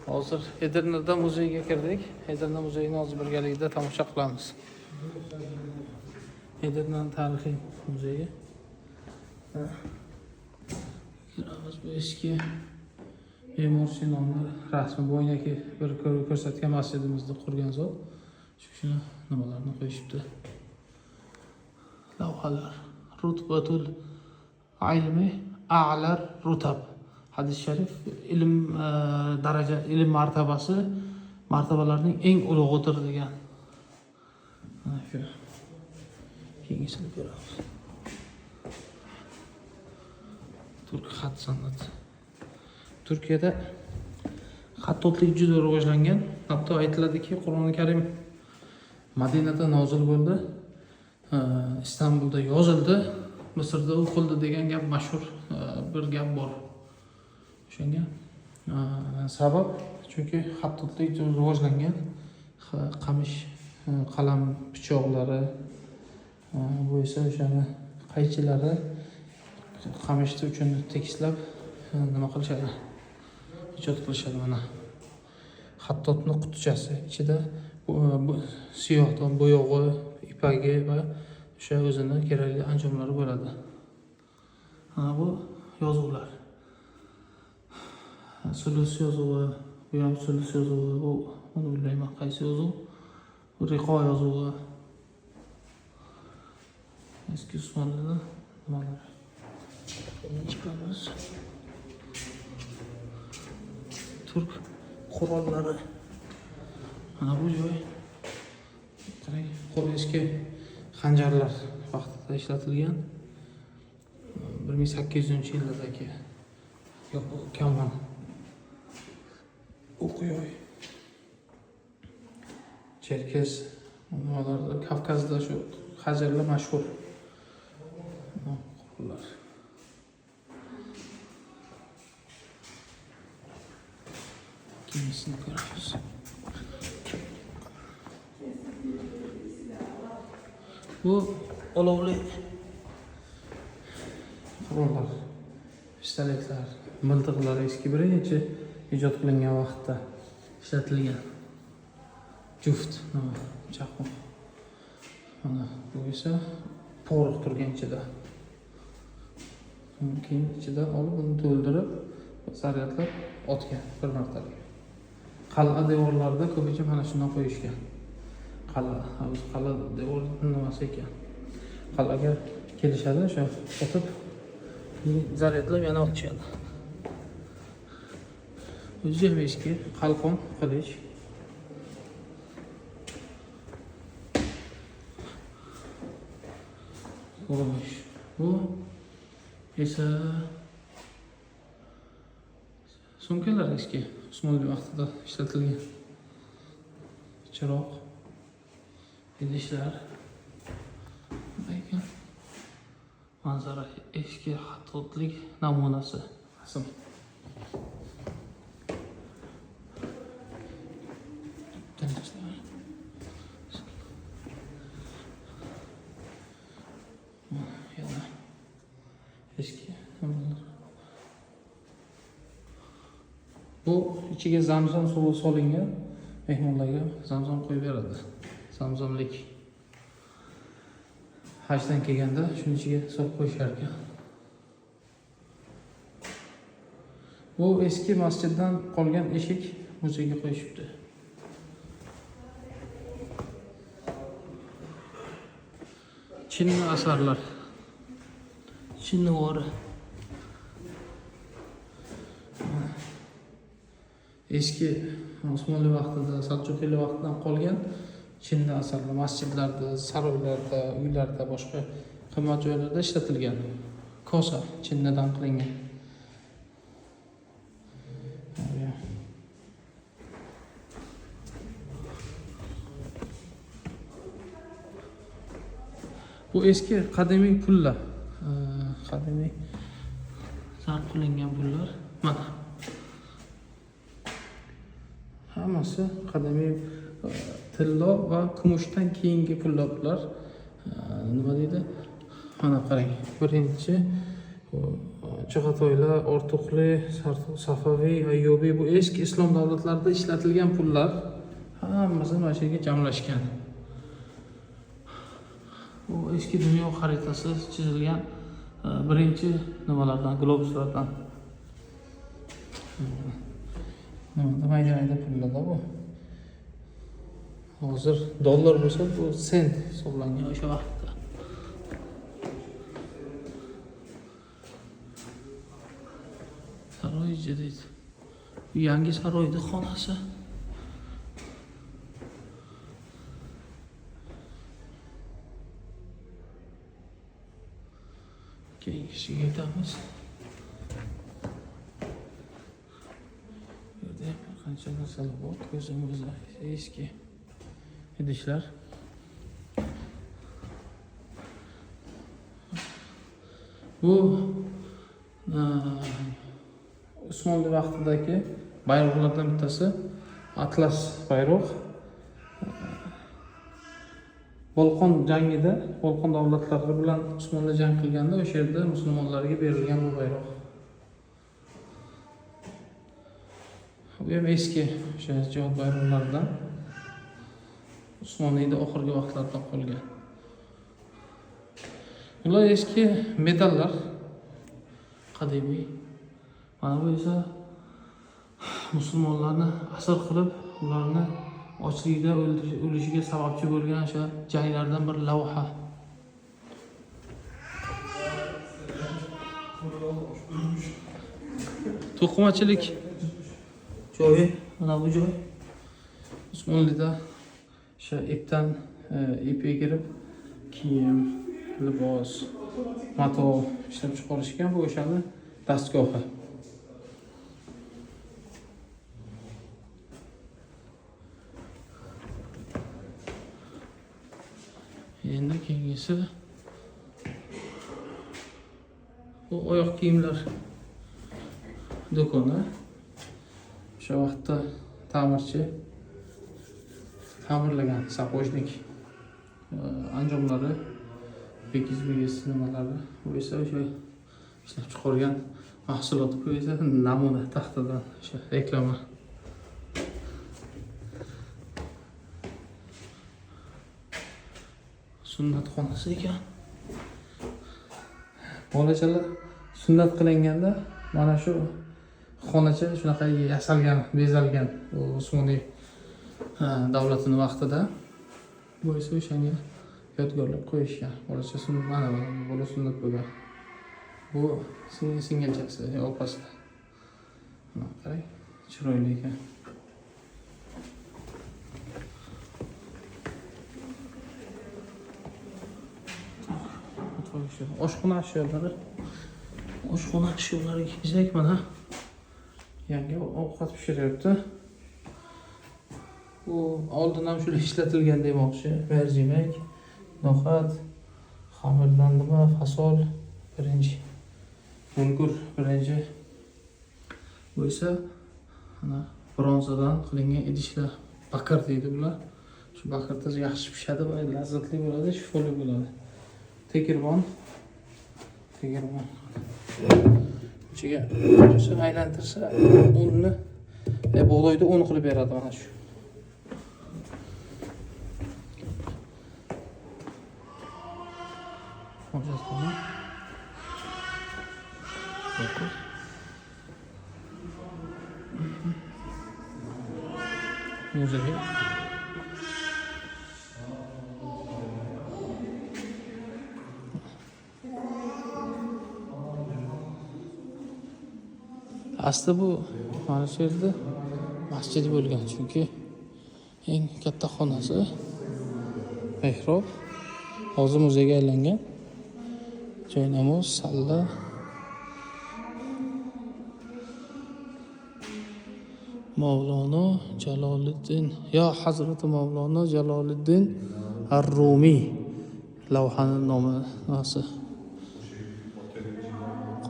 Hozir Edirne'da muzeyga kirdik. Edirne muzeyini hozir birgalikda tomosha qilamiz. Edirne tarixiy muzeyi. Kiramiz. Bu eski Memor Sinonning rasmi bo'ynaki bir ko'rsatgan masjidimizni qurgan zot. Shuni nimalarni qo'yishibdi. Lavhalar. Rutbatul ilmi a'lar rutab. Hadis sharif ilm daraja, ilm martabalarning eng ulug'idir degan. Mana shu. Kengisini ko'ramiz. Turk xat san'ati. Turkiyada xattotlik juda rivojlangan. Hatto aytiladiki, Qur'oni Karim Madinada nozil bo'ldi, Istanbulda yozildi, Misrda o'qildi degan gap mashhur bir gap bor. Shunga sabab chunki xattotlik juda rivojlangan. Qamish, qalam pichoqlari, bu esa o'shani qaychilari qamishni uchun tekislab nima qilishadi? Ijod qilishadi mana. Xattotning qutichasi ichida bu siyohdan bo'yog'i, ipagi va o'sha o'zini kerakli anjomlari bo'ladi. Mana bu yozuvlar. Sulus yozuvi, bu ham sulus yozuvi, bu uni bilmayman qaysi yozuv. Bu riqo yozuvi. Eski Usmonlilar nimalar? Chiqamiz. Turk qurollari. Mana bu joy. Qarang, qo'l eski xanjarlar vaqtida ishlatilgan. 1800-yillardagi kamon. O'q-yoy. Cherkes, nimalarda Kavkazda shu xanjarlar mashhur. Qurollar. Kimisini ko'ramiz. Bu olovli qurollar, pistoletlar, miltiqlar eski birinchi ijod qilingan vaqtda ishlatilgan. Juft, chaqmoq. Mana bu esa porox turgan ichida. Keyin ichidan olib uni to'ldirib, zaryadlab otgan bir martalik. Qal'a devorlarida ko'pincha mana shundan qo'yishgan. Qal'a devor nimasi ekan. Qal'aga kelishadi, o'sha otib, zaryadlab yana otishadi. O'zi ham eski qalqon qilich. Bu esa sumkalar eski Usmonli vaqtida ishlatilgan. Chiroq, idishlar. Ekan manzara eski xattotlik namunasi. Rasm. Eski namunalar. Bu ichiga zamzam suvi solingan, mehmonlarga zamzam qo'yib beradi. Zamzamlik. Hajdan kelganda shuni ichiga solib qo'yishar ekan. Bu eski masjiddan qolgan eshik muzeyga qo'yishibdi. Chinni asarlar. Chinni vori. Eski Osmonli vaqtida, Saljuqiylar vaqtidan qolgan chinni asarlar masjidlarda, saroylarda, uylarda, boshqa qimmat joylarda ishlatilgan. Kosa chinnidan qilingan. Bu eski qadimiy pullar. Qadimiy sarf qilingan pullar. Mana. Hammasi qadimiy tillo va kumushdan keyingi pullar bular. Nima deydi? Mana qarang. Birinchi Chig'atoylar, Ortiqli, Safaviy, Ayyubiy bu eski islom davlatlarida ishlatilgan pullar hammasi mana shu yerga jamlashgan. Bu eski dunyo xaritasi chizilgan birinchi nimalardan, globuslardan. Mayda pullarda bu. Hozir dollar bo'lsa, bu sent hisoblangan o'sha vaqtda. Saroy jadid. Bu yangi saroyning xonasi. Keyingiga ketamiz. Yerda qancha narsalar bor, ko'zimizga eski idishlar. Bu Usmonli vaqtidagi bayroqlardan bittasi Atlas bayroq. Bolqon jangida, Bolqon davlatlari bilan Usmonli jang qilganda o'sha yerda musulmonlarga berilgan bu bayroq. Bu ham eski o'sha jihod bayroqlaridan Usmoniyda oxirgi vaqtlarda qolgan. Ular eski medallar, qadimiy. Mana bu esa musulmonlarni asir qilib, ularni ochlikda o'lishiga sababchi bo'lgan o'sha janglardan bir lavha. To'qimachilik joyi, mana bu joy. Usmonlida o'sha ipdan ip egirib kiyim, libos, mato ishlab chiqarishgan bu o'shani dastgohi. Endi keyingisi bu oyoq kiyimlar do'koni. O'sha vaqtda ta'mirchi, ta'mirlagan sapojnik anjomlari, bekiz nimalari. Bu esa o'sha ishlab chiqargan mahsulot. Bu esa namuna taxtadan o'sha reklama. Sunnat xonasi ekan. Bolachalar sunnat qilinganda mana shu xonacha shunaqa yasalgan, bezalgan Usmoniy davlatining vaqtida. Bu esa o'shanga yodgorlik qo'yishgan. Bolacha mana bola sunnat bo'lgan. Bu singilchasi, opasi. Mana qarang, chiroyli ekan. Oshxona ashyolari. Oshxona ashyolariga kelsak, mana yangi ovqat pishiryapti. Bu oldin ham shular ishlatilgan demoqchi. Mercimek, no'xat, xamirdan nima, fasol birinchi, bulgur birinchi. Bu esa mana bronzadan qilingan idishlar, bakir deydi bular. Shu bakirda yaxshi pishadi va lazzatli bo'ladi, shifoli bo'ladi. Tegirmon. Ichiga shuni aylantirsa, unni bug'doyda un qilib beradi mana shu. Muzey. Aslida bu mana shu yerda masjid bo'lgan, chunki eng katta xonasi mehrob, hozir muzeyga aylangan. Joy namoz, salla. Mavlono Jaloliddin, yo Hazrati Mavlono Jaloliddin Ar-Rumi lavhaning nomi nasib.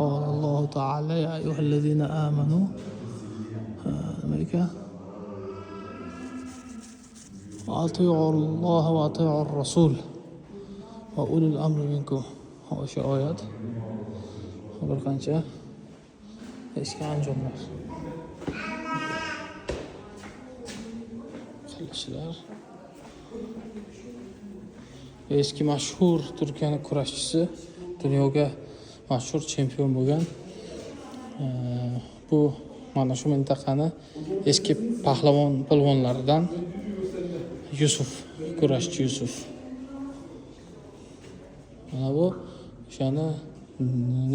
قال الله تعالى يا أيها الذين آمنوا أطيعوا الله وأطيعوا الرسول وأولي الأمر منكم. o'sha oyat bir qancha Eski anjomlar. Qilichlar. Eski mashhur Turkiyaning kurashchisi, dunyoga mashhur chempion bo'lgan. Bu mana shu mintaqani eski pahlavon polvonlaridan Yusuf, kurashchi Yusuf. Mana bu o'shani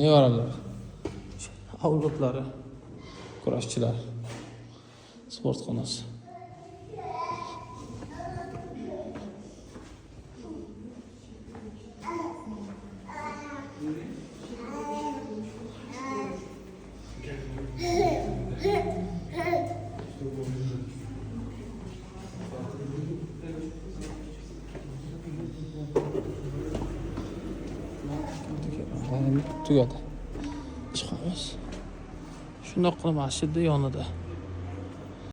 nevaralar, avlodlari, kurashchilar sportxonasi. Tugadi. Chiqamiz. Shundoq qilib masjidni yonida.